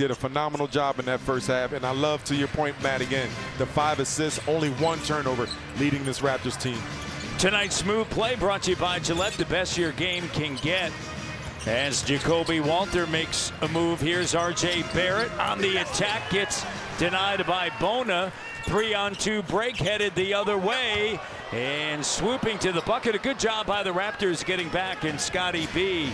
did a phenomenal job in that first half, and I love, to your point, Matt, again, the 5 assists, only 1 turnover leading this Raptors team. Tonight's smooth play brought to you by Gillette, the best your game can get. As Jacoby Walter makes a move, here's R.J. Barrett on the attack, gets denied by Bona. 3-on-2 break headed the other way, and swooping to the bucket. A good job by the Raptors getting back, and Scotty B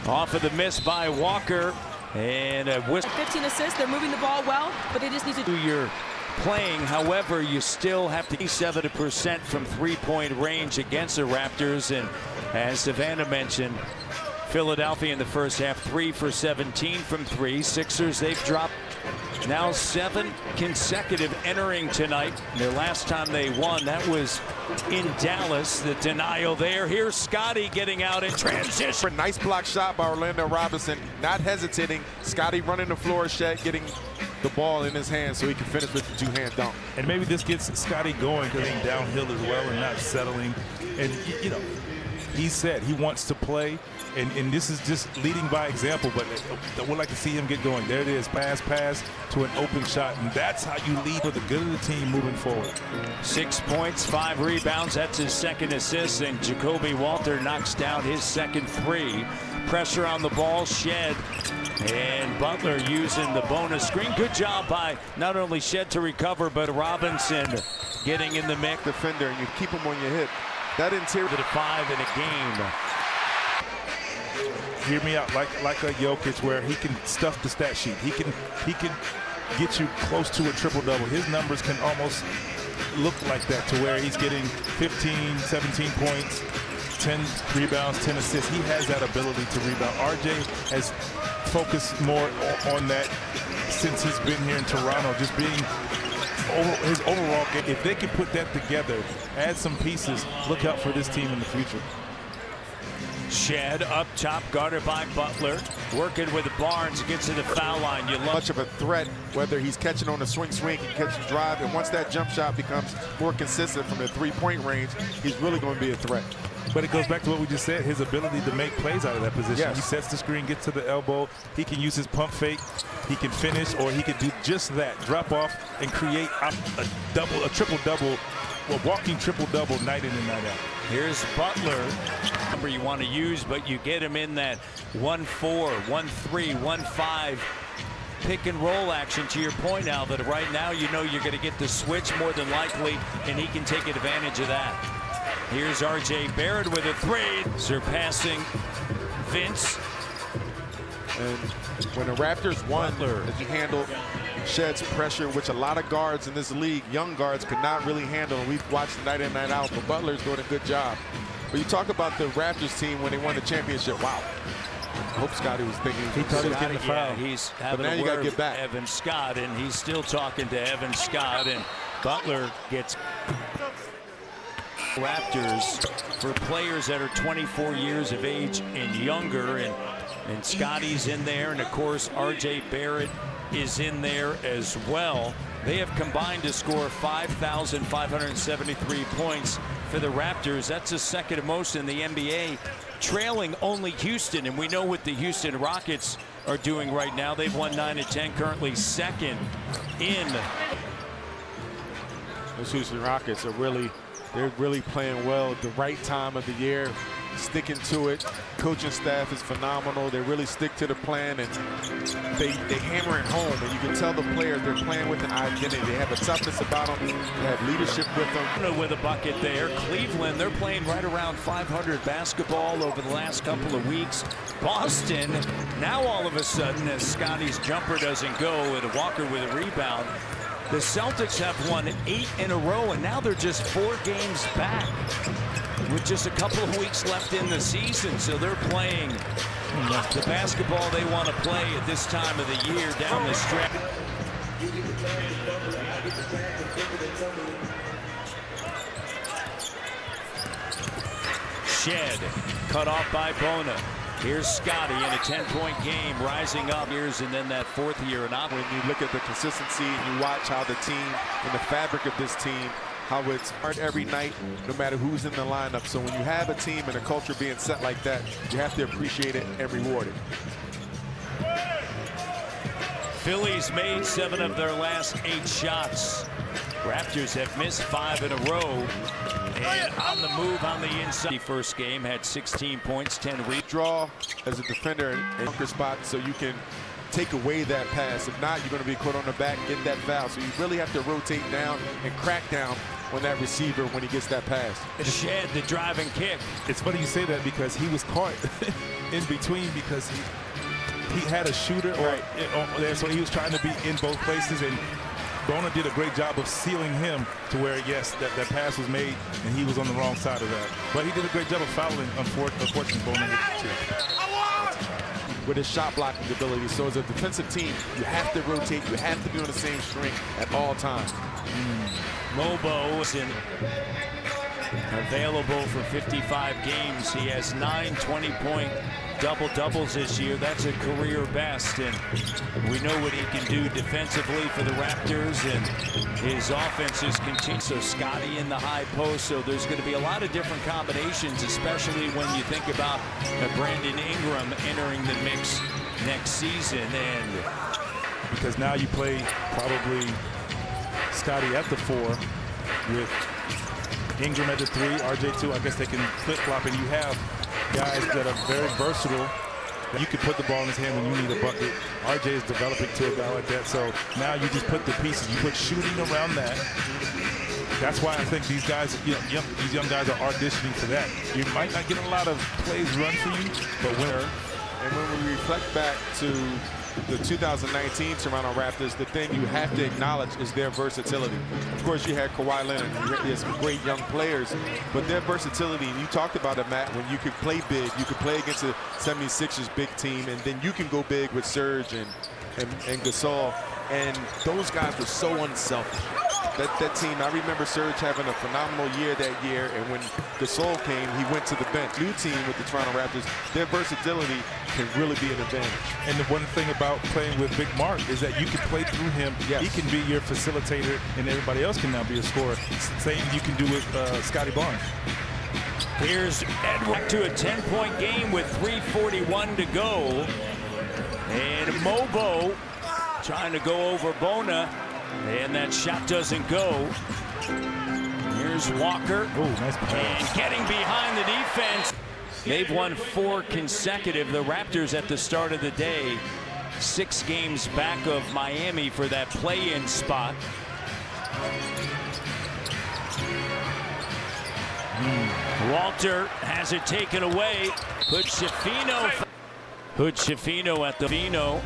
off of the miss by Walker. And a 15 assists, they're moving the ball well, but they just need to do your playing. However, you still have to be 70% from three-point range against the Raptors. And as Savannah mentioned, Philadelphia in the first half 3 for 17 from 3. Sixers, they've dropped now 7 consecutive entering tonight. Their last time they won, that was in Dallas. The denial there. Here's Scotty getting out in transition. Nice block shot by Orlando Robinson, not hesitating. Scotty running the floor, Shed getting the ball in his hands so he can finish with the 2-hand dunk. And maybe this gets Scotty going, getting downhill as well and not settling. And, you know, he said he wants to play, and this is just leading by example, but I would like to see him get going. There it is, pass to an open shot, and that's how you lead for the good of the team moving forward. 6 points, 5 rebounds, that's his second assist, and Jacoby Walter knocks down his second 3. Pressure on the ball, Shed, and Butler using the bonus screen. Good job by not only Shed to recover, but Robinson getting in the mix. Defender, and you keep him on your hip. That interior to 5 in a game. Hear me out, like a Jokic, where he can stuff the stat sheet. He can get you close to a triple-double. His numbers can almost look like that, to where he's getting 15, 17 points, 10 rebounds, 10 assists. He has that ability to rebound. RJ has focused more on that since he's been here in Toronto, just being his overall game. If they can put that together, add some pieces, look out for this team in the future. Shed up top, guarded by Butler, working with Barnes, gets to the foul line. You love much of a threat, whether he's catching on a swing, and catching drive, and once that jump shot becomes more consistent from the 3-point range, he's really going to be a threat. But it goes back to what we just said, his ability to make plays out of that position. Yes. He sets the screen, gets to the elbow, he can use his pump fake, he can finish, or he can do just that, drop off and create a triple-double, a walking triple-double night in and night out. Here's Butler. Number you want to use, but you get him in that 1-4, 1-3, 1-5 pick and roll action. To your point, Al, that right now you know you're going to get the switch more than likely, and he can take advantage of that. Here's R.J. Barrett with a 3, surpassing Vince. And when the Raptors won, as you handle Shed's pressure, which a lot of guards in this league, young guards, could not really handle. We've watched night in, night out, but Butler's doing a good job. But you talk about the Raptors team when they won the championship. Wow. I hope Scotty was thinking. He thought he was getting a foul. Yeah, he's having a word with Evan Scott, and he's still talking to Evan Scott, and Butler gets Raptors for players that are 24 years of age and younger, and Scotty's in there, and of course R.J. Barrett is in there as well. They have combined to score 5,573 points for the Raptors. That's the second most in the NBA, trailing only Houston, and we know what the Houston Rockets are doing right now. They've won 9 of 10, currently second in. Those Houston Rockets are they're really playing well at the right time of the year, sticking to it. Coaching staff is phenomenal. They really stick to the plan, and they hammer it home. And you can tell the players they're playing with an identity. They have a toughness about them. They have leadership with them. With a bucket there. Cleveland, they're playing right around 500 basketball over the last couple of weeks. Boston, now all of a sudden, as Scotty's jumper doesn't go, and Walker with a rebound, the Celtics have won 8 in a row, and now they're just 4 games back with just a couple of weeks left in the season. So they're playing the basketball they want to play at this time of the year down the stretch. Shed cut off by Bona. Here's Scotty in a 10-point game, rising up years, and then that 4th year. And when you look at the consistency and you watch how the team and the fabric of this team, how it's hard every night, no matter who's in the lineup. So when you have a team and a culture being set like that, you have to appreciate it and reward it. Phillies made 7 of their last 8 shots. Raptors have missed 5 in a row. And on the move on the inside. The first game had 16 points, 10 Draw as a defender in bunker spot so you can take away that pass. If not, you're going to be caught on the back, get that foul. So you really have to rotate down and crack down on that receiver when he gets that pass. Shed the driving kick. It's funny you say that because he was caught in between because he had a shooter there, so he was trying to be in both places, and Bona did a great job of sealing him to where, yes, that pass was made, and he was on the wrong side of that. But he did a great job of fouling, unfortunately, Bona hit too. With his shot blocking ability. So as a defensive team, you have to rotate, you have to be on the same string at all times. Mobo is available for 55 games. He has 9 20-point double-doubles this year. That's a career best, and we know what he can do defensively for the Raptors, and his offenses continue. So Scotty in the high post, so there's going to be a lot of different combinations, especially when you think about Brandon Ingram entering the mix next season. And because now you play probably Scotty at the 4 with Ingram at the 3, RJ2. I guess they can flip-flop, and you have guys that are very versatile. You can put the ball in his hand when you need a bucket. RJ is developing to a guy like that. So now you just put the pieces. You put shooting around that. That's why I think these guys, these young guys are auditioning for that. You might not get a lot of plays run for you, but when we reflect back to the 2019 Toronto Raptors, the thing you have to acknowledge is their versatility. Of course, you had Kawhi Leonard, you had some great young players, but their versatility, and you talked about it, Matt, when you could play big, you could play against the 76ers big team, and then you can go big with Serge and Gasol, and those guys were so unselfish. That team, I remember Serge having a phenomenal year that year, and when Gasol came, he went to the bench. New team with the Toronto Raptors, their versatility can really be an advantage. And the one thing about playing with Big Mark is that you can play through him. Yes. He can be your facilitator, and everybody else can now be a scorer. Same you can do with Scotty Barnes. here's Edward to a 10-point game with 3:41 to go. And Mobo trying to go over Bona. And that shot doesn't go. Here's Walker. Oh, nice pass. And getting behind the defense. They've won 4 consecutive. The Raptors at the start of the day, 6 games back of Miami for that play-in spot. Walter has it taken away. Hood-Schifino at the Vino.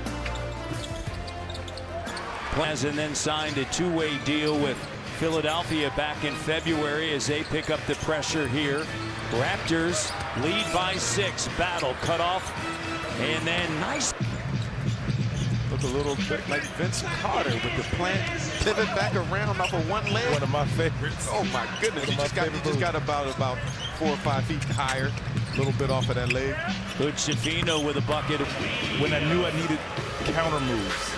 And then signed a 2-way deal with Philadelphia back in February as they pick up the pressure here. Raptors lead by 6. Battle cut off, and then nice. Look a little bit like Vincent Carter with the plant pivot back around off of one leg. One of my favorites. Oh my goodness! He just got about 4 or 5 feet higher, a little bit off of that leg. Hood-Schifino with a bucket. When I knew I needed counter moves,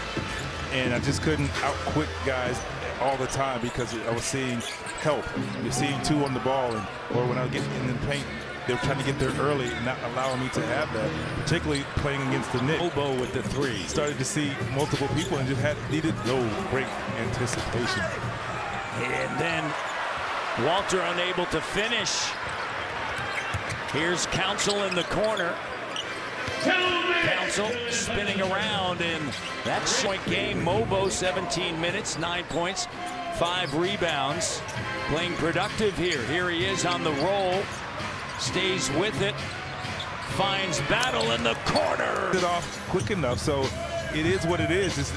and I just couldn't out-quick guys all the time because I was seeing help. You're seeing 2 on the ball, or when I was getting in the paint, they were trying to get there early, not allowing me to have that, particularly playing against the Knicks. Mobo with the 3. Started to see multiple people and just needed great anticipation. And then Walter unable to finish. Here's Council in the corner. Council spinning around in that point game. Mobo 17 minutes, 9 points, 5 rebounds. Playing productive here. Here he is on the roll. Stays with it. Finds Battle in the corner. It off quick enough, so it is what it is.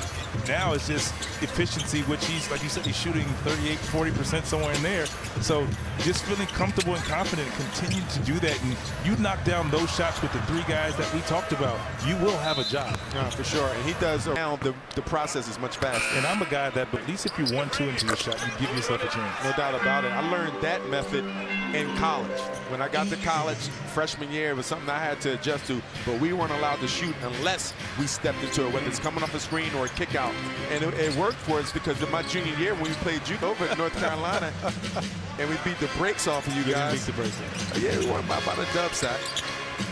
Now it's just efficiency, which he's, like you said, he's shooting 38, 40% somewhere in there. So just feeling comfortable and confident, continue to do that. And you knock down those shots with the 3 guys that we talked about, you will have a job. For sure. And he does now the process is much faster. And I'm a guy that, but at least if you 1-2 into your shot, you give yourself a chance. No doubt about it. I learned that method in college. When I got to college, freshman year, it was something I had to adjust to, but we weren't allowed to shoot unless we stepped into it, whether it's coming off a screen or a kick out. And it worked for us because in my junior year, when we played judo over at North Carolina, and we beat the brakes off of you guys. Beat the brakes. Yeah, we won about a dub sack.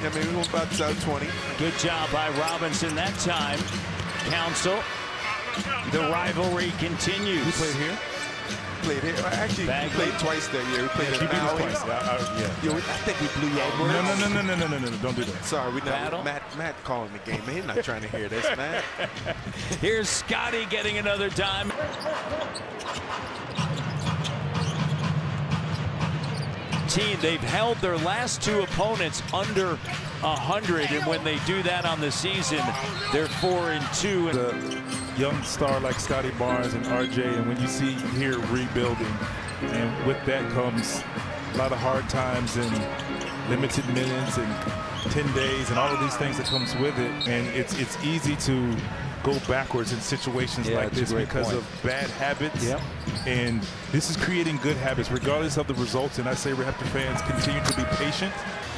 I mean, we won about 20. Good job by Robinson that time. Council The rivalry continues. You played here? Played here. Actually, we Bagley. played twice that year. We played You at beat us Maui. twice. Yeah. Yo, I think we blew y'all words. No, don't do that. Sorry, we Battle. not. Matt calling the game. Man, he's not trying to hear this, man. Here's Scotty getting another dime. Team, they've held their last two opponents under 100, and when they do that on the season, they're 4-2. The young star like Scotty Barnes and RJ, and when you see here rebuilding, and with that comes a lot of hard times and limited minutes and 10 days and all of these things that comes with it, and it's easy to go backwards in situations like this because of bad habits. Yep. And this is creating good habits regardless of the results. And I say Raptor fans continue to be patient,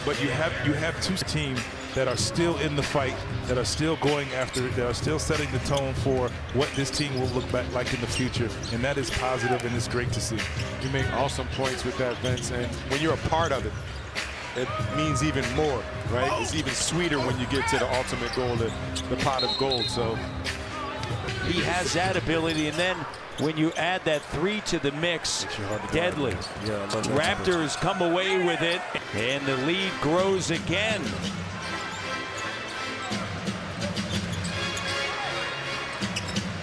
but you have two teams that are still in the fight, that are still going after it, that are still setting the tone for what this team will look back like in the future, and that is positive, and it's great to see. You make awesome points with that, Vince, and when you're a part of it, it means even more, right? It's even sweeter when you get to the ultimate goal, the pot of gold. So He has that ability, and then when you add that 3 to the mix, deadly. Yeah, I love that. Raptors come away with it, and the lead grows again.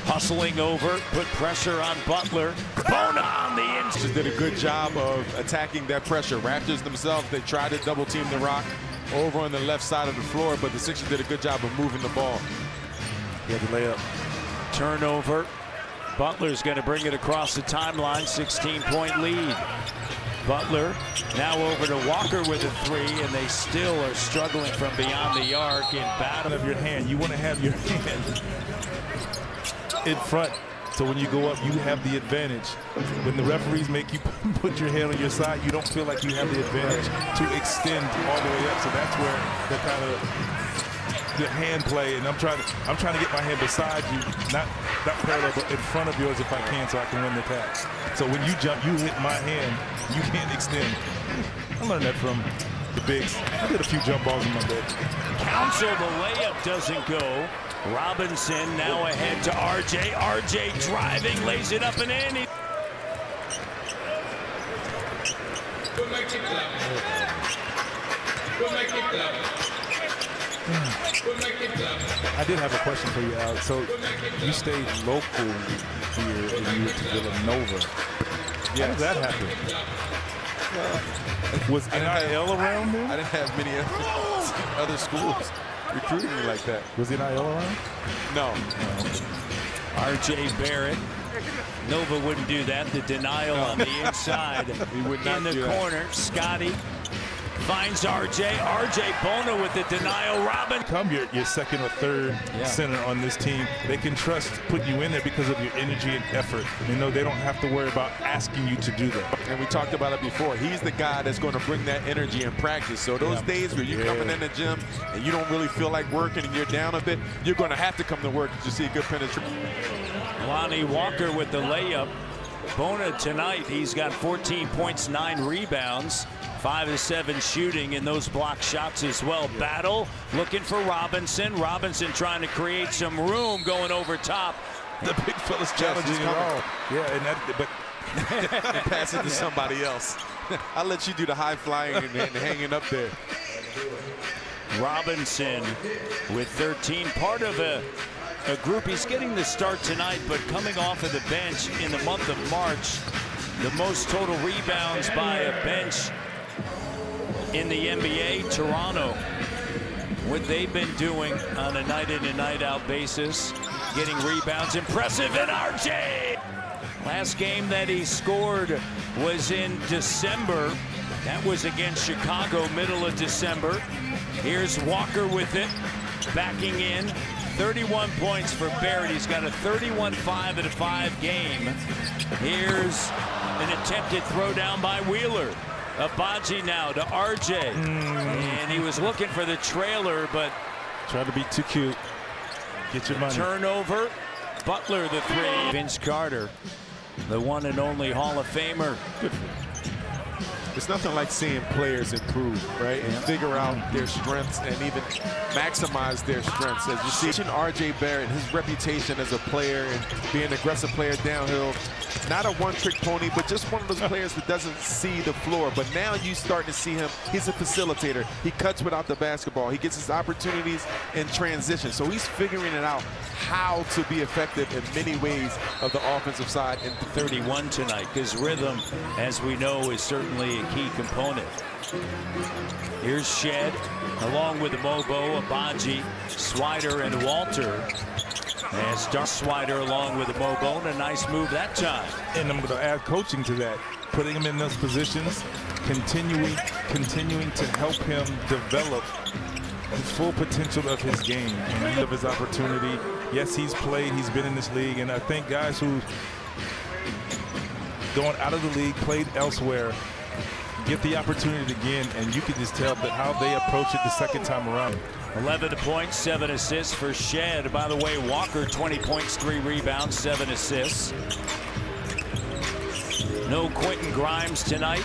Hustling over, put pressure on Butler. Bona on the inside. just did a good job of attacking that pressure. Raptors themselves, they tried to double team the Rock over on the left side of the floor, but the Sixers did a good job of moving the ball. Yeah, the layup. Turnover. Butler's going to bring it across the timeline. 16-point lead. Butler now over to Walker with a 3, and they still are struggling from beyond the arc in battle. Of your hand, you want to have your hand in front, so when you go up, you have the advantage. When the referees make you put your hand on your side, you don't feel like you have the advantage to extend all the way up. So that's where the kind of the hand play, and I'm trying to get my hand beside you, not parallel, but in front of yours if I can, so I can win the task. So when you jump, you hit my hand, you can't extend. I learned that from the bigs. I did a few jump balls in my day. Counsel, the layup doesn't go. Robinson now ahead to RJ. RJ driving, lays it up and in. I did have a question for you, Alex. So you stayed local here and you went to Villanova. How did that happen? Was NIL around then? I didn't have many other schools recruiting me like that. Was NIL around? No. RJ Barrett. Nova wouldn't do that. The denial on the inside. He would not in the do that. corner. Scotty finds RJ. RJ Bona with the denial. Robin. Come your second or third center on this team. They can trust putting you in there because of your energy and effort. You know, they don't have to worry about asking you to do that. And we talked about it before. He's the guy that's going to bring that energy in practice. So those days where you're coming in the gym and you don't really feel like working and you're down a bit, you're going to have to come to work to see a good penetration. Lonnie Walker with the layup. Bona tonight, he's got 14 points, 9 rebounds, 5 of 7 shooting, and those block shots as well. Battle looking for Robinson. Robinson trying to create some room, going over top. The big fella's challenging it all. Yeah, and but And pass it to somebody else. I'll let you do the high flying and hanging up there. Robinson with 13, part of a group. He's getting the start tonight, but coming off of the bench in the month of March, the most total rebounds by a bench in the NBA. Toronto, what they've been doing on a night in and night out basis, getting rebounds, impressive. And RJ, last game that he scored was in December. That was against Chicago, middle of December. Here's Walker with it, backing in. 31 points for Barrett. He's got a 31-5 game. Here's an attempted throwdown by Wheeler. Abaji now to RJ. And he was looking for the trailer, but trying to be too cute. Get your money. Turnover. Butler the 3. Vince Carter, the one and only Hall of Famer. It's nothing like seeing players improve, right? And figure out their strengths and even maximize their strengths. As you see, R.J. Barrett, his reputation as a player and being an aggressive player downhill, not a one-trick pony, but just one of those players that doesn't see the floor. But now you start to see him. He's a facilitator. He cuts without the basketball. He gets his opportunities in transition. So he's figuring it out how to be effective in many ways of the offensive side. And 31 tonight, because rhythm, as we know, is certainly a key component. Here's Shed, along with Mobo, Abaji, Swider, and Walter. As Dark Swider along with Mobo, and a nice move that time. And I'm going to add coaching to that, putting him in those positions, continuing to help him develop the full potential of his game and of his opportunity. Yes, he's played, he's been in this league, and I think guys who going out of the league, played elsewhere, get the opportunity again, and you can just tell that how they approach it the second time around. 11 points, 7 assists for Shed. By the way, Walker, 20 points, 3 rebounds, 7 assists. No Quentin Grimes tonight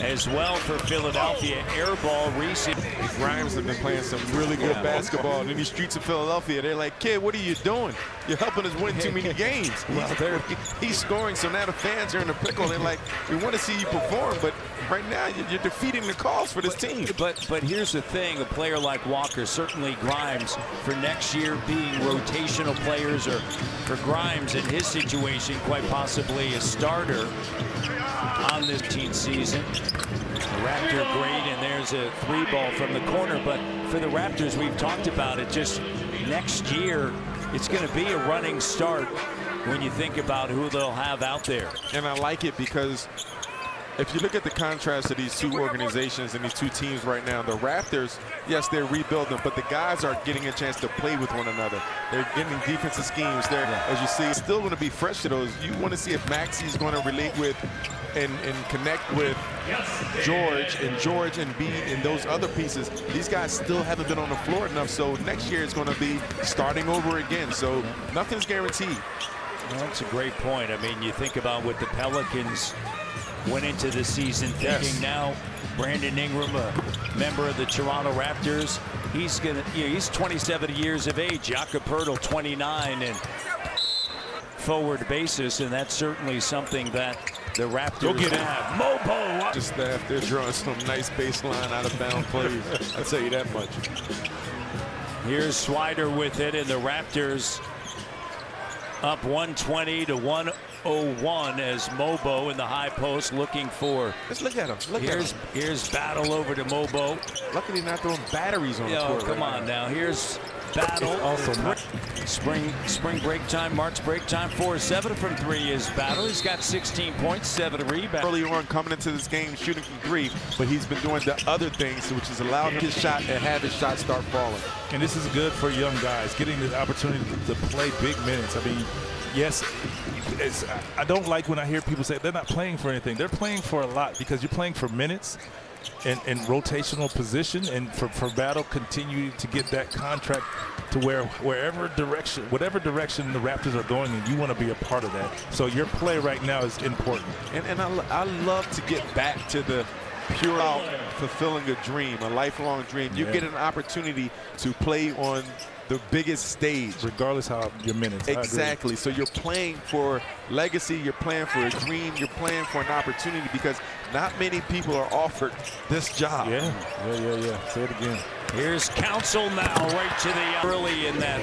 as well for Philadelphia. Air ball receive. Grimes have been playing some really good basketball in these streets of Philadelphia. They're like, kid, what are you doing? You're helping us win too many games. He's scoring, so now the fans are in a pickle. They're like, we want to see you perform, but right now you're defeating the cause for this team. But here's the thing, a player like Walker, certainly Grimes, for next year being rotational players, or for Grimes in his situation, quite possibly a starter on this team season. The Raptor great, and there's a 3-ball from the corner. But for the Raptors, we've talked about it, just next year, it's going to be a running start when you think about who they'll have out there. And I like it because if you look at the contrast of these two organizations and these two teams right now, the Raptors, yes, they're rebuilding, but the guys are getting a chance to play with one another. They're getting defensive schemes. They're, as you see, still going to be fresh to those. You want to see if Maxi's going to relate with and connect with George and B and those other pieces. These guys still haven't been on the floor enough, so next year it's going to be starting over again. So nothing's guaranteed. Well, that's a great point. I mean, you think about what the Pelicans went into the season thinking. Now Brandon Ingram, a member of the Toronto Raptors, he's 27 years of age. Jakob Poeltl, 29, and forward basis, and that's certainly something that the Raptors have. Mobo, just staff, they're drawing some nice baseline out of bound plays. I'll tell you that much. Here's Swider with it, and the Raptors up 120 to 101 as Mobo in the high post looking for. Let's look at him. Here's Battle over to Mobo. Luckily not throwing batteries on the court. Come on now. Here's Battle. Also spring break time, March break time. 4-7 from 3 is Battle. He's got 16 points, 7 rebounds. Early on, coming into this game, shooting from 3, but he's been doing the other things, which has allowed his shot and have his shot start falling. And this is good for young guys, getting the opportunity to play big minutes. I mean, yes, I don't like when I hear people say they're not playing for anything. They're playing for a lot because you're playing for minutes and rotational position, and for Battle continue to get that contract to whatever direction the Raptors are going, and you want to be a part of that. So your play right now is important. And I love to get back to the pure out fulfilling a dream, a lifelong dream. You get an opportunity to play on the biggest stage, regardless how your minutes. Exactly. So you're playing for legacy, you're playing for a dream, you're playing for an opportunity, because not many people are offered this job. Yeah. Say it again. Here's Council now, right to the early in that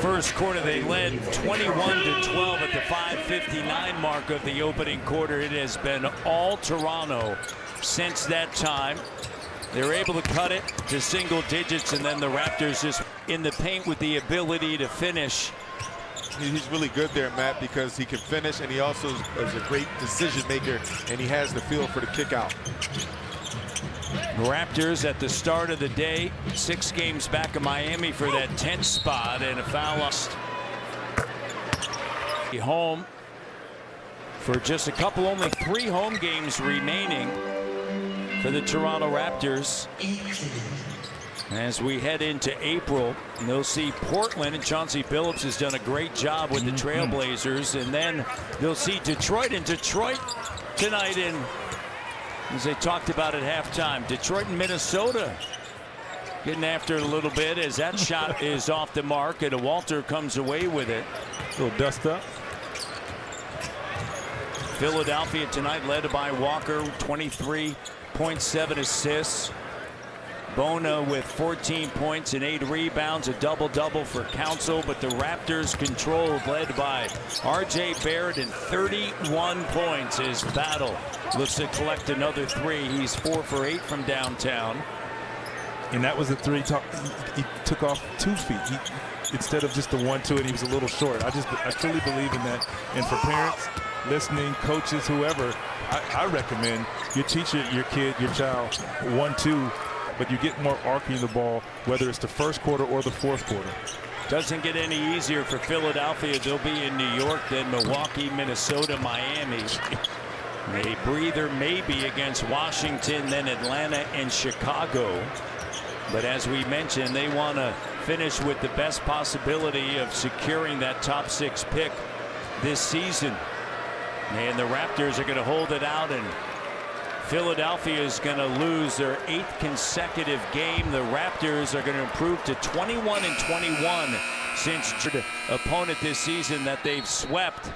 first quarter. They led 21-12 at the 5:59 mark of the opening quarter. It has been all Toronto since that time. They're able to cut it to single digits, and then the Raptors just in the paint with the ability to finish. He's really good there, Matt, because he can finish, and he also is a great decision maker, and he has the feel for the kick out. Raptors at the start of the day, 6 games back of Miami for that 10th spot, and a foul lost. Home for just a couple, only 3 home games remaining for the Toronto Raptors. As we head into April, they'll see Portland, and Chauncey Billups has done a great job with the Trailblazers, and then they'll see Detroit, and Detroit tonight in As they talked about at halftime, Detroit and Minnesota getting after it a little bit as that shot is off the mark and Walter comes away with it. A little dust up. Philadelphia tonight led by Walker, 23.7 assists. Bona with 14 points and 8 rebounds, a double-double for Council, but the Raptors controlled, led by R.J. Barrett and 31 points as Battle looks to collect another 3. He's 4 for 8 from downtown. And that was a 3. He took off 2 feet instead of just the 1-2, and he was a little short. I truly believe in that. And for parents listening, coaches, whoever, I recommend you teach your kid, your child 1-2, but you get more arcing the ball, whether it's the first quarter or the fourth quarter. Doesn't get any easier for Philadelphia. They'll be in New York, then Milwaukee, Minnesota, Miami. A breather maybe against Washington, then Atlanta and Chicago. But as we mentioned, they want to finish with the best possibility of securing that top 6 pick this season. And the Raptors are going to hold it out, and Philadelphia is going to lose their 8th consecutive game. The Raptors are going to improve to 21-21 since opponent this season that they've swept